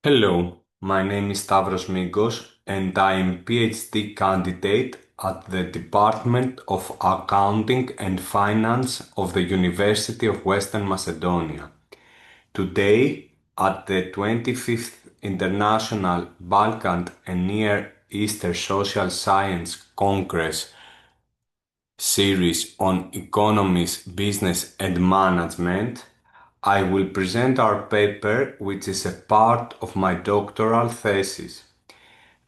Hello, my name is Stavros Migkos and I am PhD candidate at the Department of Accounting and Finance of the University of Western Macedonia. Today, at the 25th International Balkan and Near Eastern Social Science Congress series on economies, business and management, I will present our paper, which is a part of my doctoral thesis.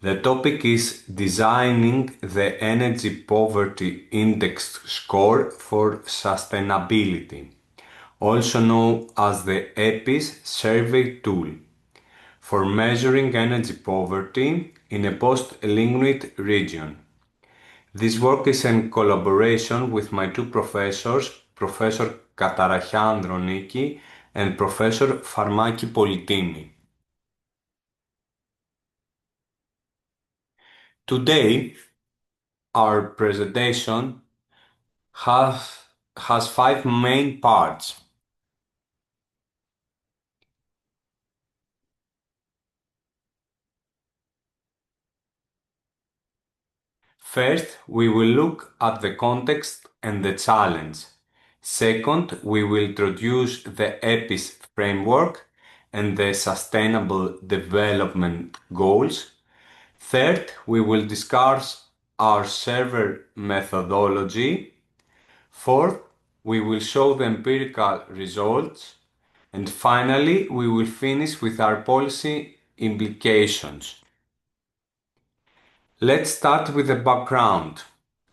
The topic is Designing the Energy Poverty Index Score for Sustainability, also known as the EPIS survey tool, for measuring energy poverty in a post-Lignite region. This work is in collaboration with my two professors, Professor Katarachia Androniki and Professor Farmaki Polytimi. Today, our presentation has, has five main parts. First, we will look at the context and the challenge. Second, we will introduce the EPIS framework and the Sustainable Development Goals. Third, we will discuss our server methodology. Fourth, we will show the empirical results. And finally, we will finish with our policy implications. Let's start with the background.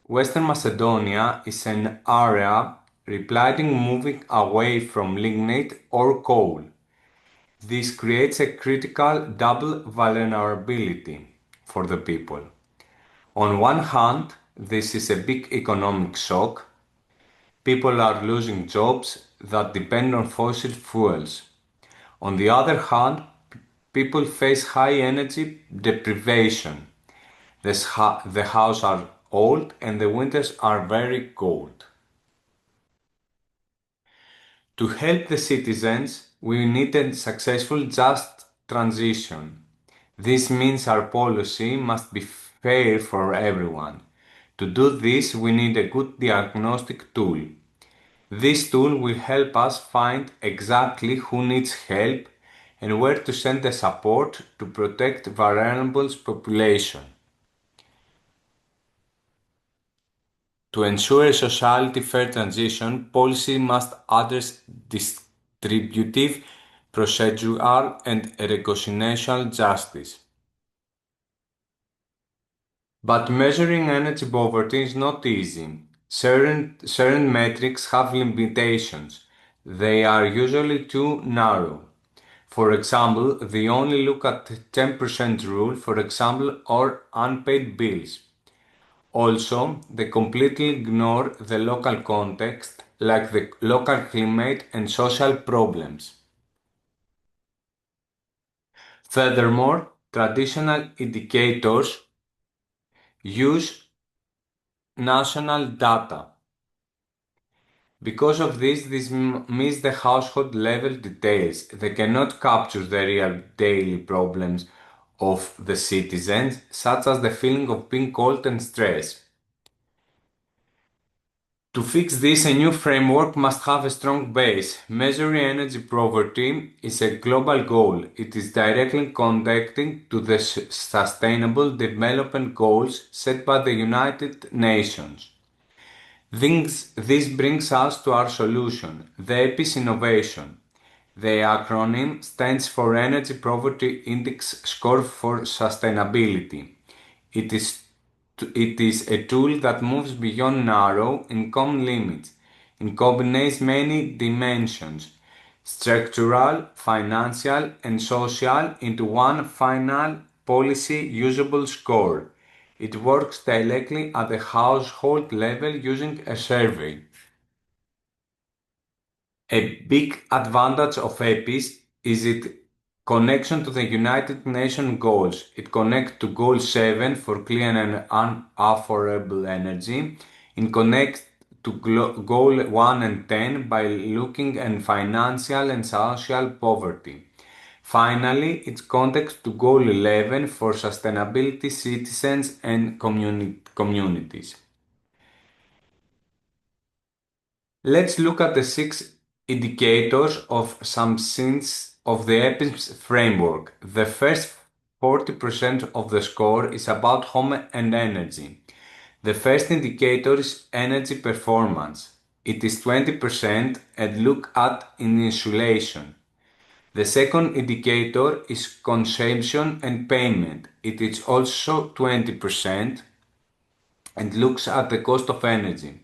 Western Macedonia is an area replying moving away from lignite or coal. This creates a critical double vulnerability for the people. On one hand, this is a big economic shock. People are losing jobs that depend on fossil fuels. On the other hand, people face high energy deprivation. The houses are old and the winters are very cold. To help the citizens, we need a successful just transition. This means our policy must be fair for everyone. To do this, we need a good diagnostic tool. This tool will help us find exactly who needs help and where to send the support to protect vulnerable population. To ensure a socially fair transition, policy must address distributive, procedural, and reconciliation justice. But measuring energy poverty is not easy. Certain metrics have limitations. They are usually too narrow. For example, they only look at 10% rule, for example, or unpaid bills. Also, they completely ignore the local context, like the local climate and social problems. Furthermore, traditional indicators use national data. Because of this, miss the household level details. They cannot capture the real daily problems of the citizens, such as the feeling of being cold and stress. To fix this, a new framework must have a strong base. Measuring energy poverty is a global goal. It is directly connecting to the Sustainable Development Goals set by the United Nations. This brings us to our solution, the EPIS innovation. The acronym stands for Energy Poverty Index Score for Sustainability. It is, it is a tool that moves beyond narrow income limits. It combines many dimensions, structural, financial, and social, into one final policy usable score. It works directly at the household level using a survey. A big advantage of EPIS is its connection to the United Nations goals. It connects to Goal 7 for clean and unaffordable energy. It connects to Goal 1 and 10 by looking at financial and social poverty. Finally, its context to Goal 11 for sustainability, citizens and communities. Let's look at the 6 indicators of some sins of the EPIS framework. The first 40% of the score is about home and energy. The first indicator is energy performance. It is 20% and look at insulation. The second indicator is consumption and payment. It is also 20% and looks at the cost of energy.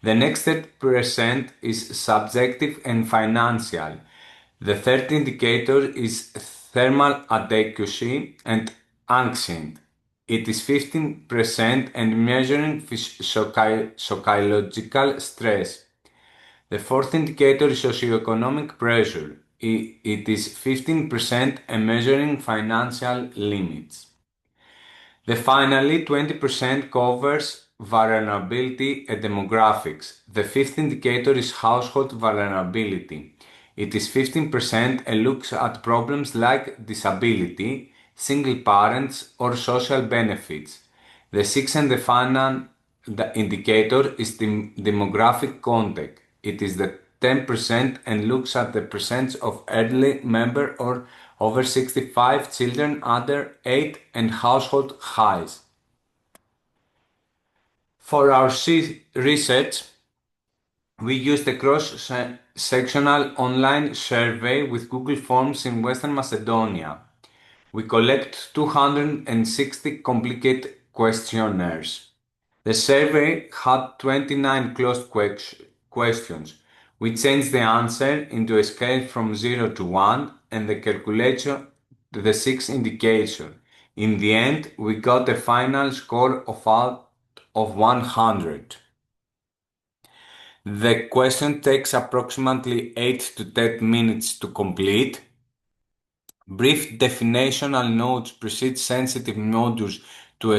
The next 30% is subjective and financial. The third indicator is thermal adequacy and ancient. It is 15% and measuring psychological stress. The fourth indicator is socioeconomic pressure. It is 15% and measuring financial limits. Finally, 20% covers vulnerability and demographics. The fifth indicator is household vulnerability. It is 15% and looks at problems like disability, single parents, or social benefits. The sixth and the final indicator is the demographic context. It is the 10% and looks at the percentage of elderly member or over 65 children under 8 and household size. For our research, we used a cross-sectional online survey with Google Forms in Western Macedonia. We collect 260 complicated questionnaires. The survey had 29 closed questions. We changed the answer into a scale from 0 to 1 and the calculation to the 6 indication. In the end, we got a final score of out of 100. The question takes approximately 8 to 10 minutes to complete. Brief definitional notes precede sensitive modules to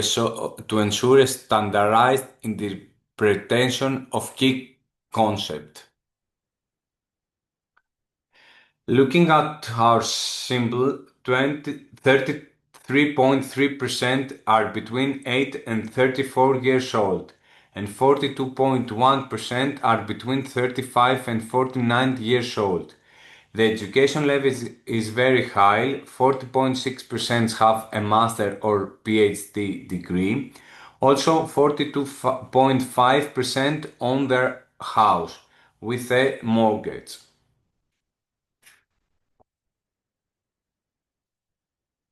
ensure a standardized interpretation of key concepts. Looking at our sample, 33.3% are between 8 and 34 years old, and 42.1% are between 35 and 49 years old. The education level is very high. 40.6% have a master or PhD degree. Also, 42.5% own their house with a mortgage.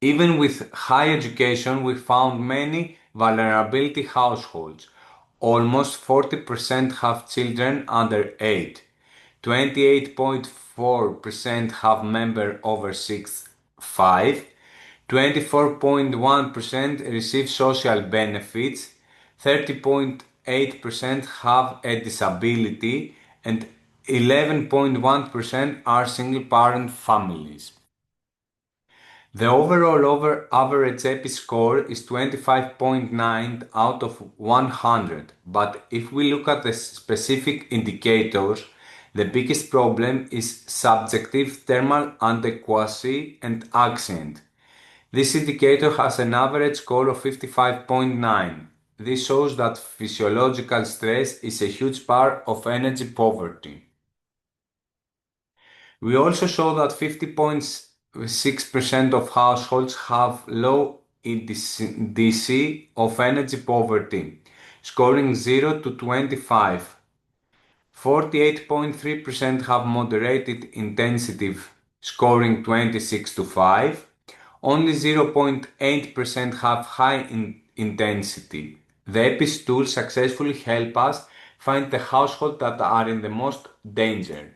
Even with high education, we found many vulnerability households. Almost 40% have children under 8. 28.4% have members over 6'5". 24.1% receive social benefits. 30.8% have a disability and 11.1% are single parent families. The overall average EPIS score is 25.9 out of 100, but if we look at the specific indicators, the biggest problem is subjective thermal adequacy and accent. This indicator has an average score of 55.9. This shows that physiological stress is a huge part of energy poverty. We also show that 50.6% of households have low indice of energy poverty, scoring 0 to 25. 48.3% have moderated intensity, scoring 26 to 5. Only 0.8% have high intensity. The EPIS tool successfully help us find the households that are in the most danger.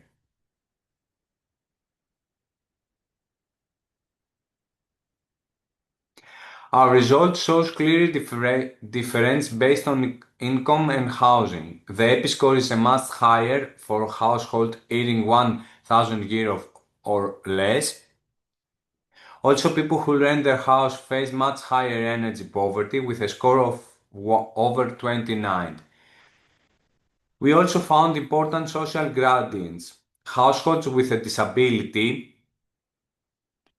Our result shows clear difference based on income and housing. The EPIS score is a much higher for household earning 1,000 euros or less. Also, people who rent their house face much higher energy poverty with a score of over 29. We also found important social gradients. Households with a disability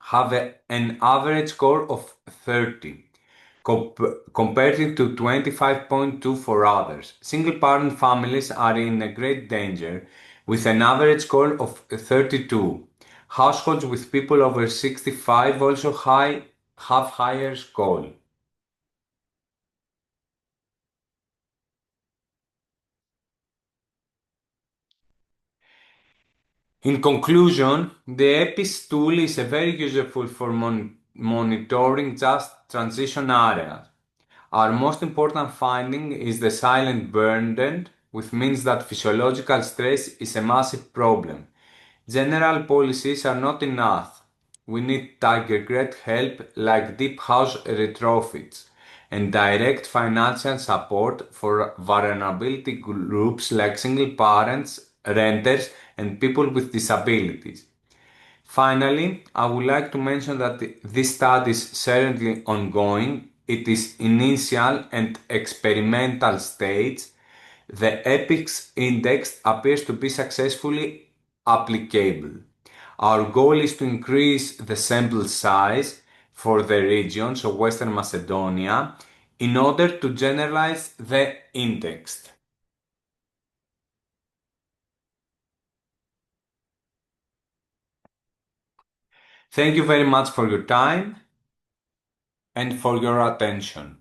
have an average score of 30, compared to 25.2 for others. Single-parent families are in a great danger, with an average score of 32. Households with people over 65 also have higher score. In conclusion, the EPIS tool is very useful for monitoring just transition areas. Our most important finding is the silent burden, which means that physiological stress is a massive problem. General policies are not enough. We need targeted help like deep house retrofits and direct financial support for vulnerability groups like single parents, renters, and people with disabilities. Finally, I would like to mention that this study is certainly ongoing. It is initial and experimental stage. The EPICS index appears to be successfully applicable. Our goal is to increase the sample size for the region, so Western Macedonia, in order to generalize the index. Thank you very much for your time and for your attention.